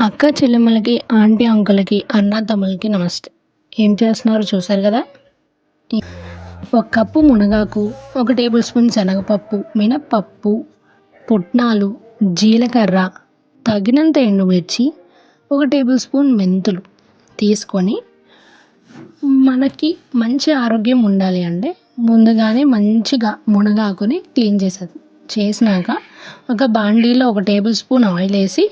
అక్క చెల్లెమ్మలకి, ఆంటీ అంకులకి, అన్న తమ్ములకి నమస్తే. ఏం చేస్తున్నారో చూసారు కదా. ఒక కప్పు మునగాకు, 1 టేబుల్ స్పూన్ శనగపప్పు, మినప్పప్పు, పుట్నాలు, జీలకర్ర, తగినంత ఎండుమిర్చి, 1 టేబుల్ స్పూన్ మెంతులు తీసుకొని, మనకి మంచి ఆరోగ్యం ఉండాలి అంటే ముందుగానే మంచిగా మునగాకుని క్లీన్ చేసినాక ఒక బాండీలో 1 టేబుల్ స్పూన్ ఆయిల్ వేసి,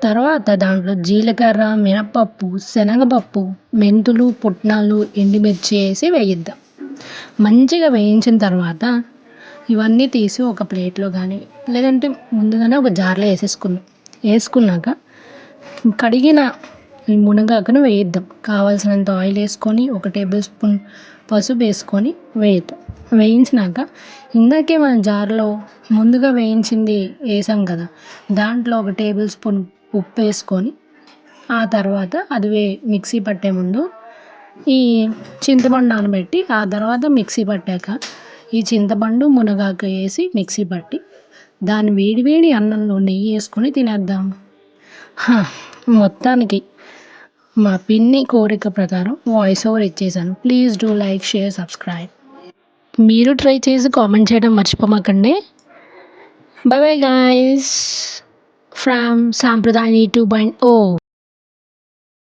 తర్వాత దాంట్లో జీలకర్ర, మినప్పప్పు, శనగపప్పు, మెంతులు, పుట్నాలు, ఎండుమిర్చి వేసి వేయిద్దాం. మంచిగా వేయించిన తర్వాత ఇవన్నీ తీసి ఒక ప్లేట్లో కానీ లేదంటే ముందుగానే ఒక జార్లో వేసుకున్నాక కడిగిన ఈ మునగాకును వేయిద్దాం. కావాల్సినంత ఆయిల్ వేసుకొని 1 టేబుల్ స్పూన్ పసుపు వేసుకొని వేయిద్దాం. వేయించినాక ఇందాకే మనం జార్లో ముందుగా వేయించింది వేసాం కదా, దాంట్లో 1 టేబుల్ స్పూన్ ఉప్పు వేసుకొని, ఆ తర్వాత అది మిక్సీ పట్టే ముందు ఈ చింతపండు నానబెట్టి, ఆ తర్వాత మిక్సీ పట్టాక ఈ చింతపండు మునగాకు వేసి మిక్సీ పట్టి దాన్ని వేడి వేడి అన్నంలో నెయ్యి వేసుకొని తినేద్దాం. మొత్తానికి మా పిన్ని కోరిక ప్రకారం వాయిస్ ఓవర్ ఇచ్చేసాను. Please do like, share, subscribe. మీరు ట్రై చేసి కామెంట్ చేయడం మర్చిపోమాకండి. Bye bye guys from Sampradayani 2.0.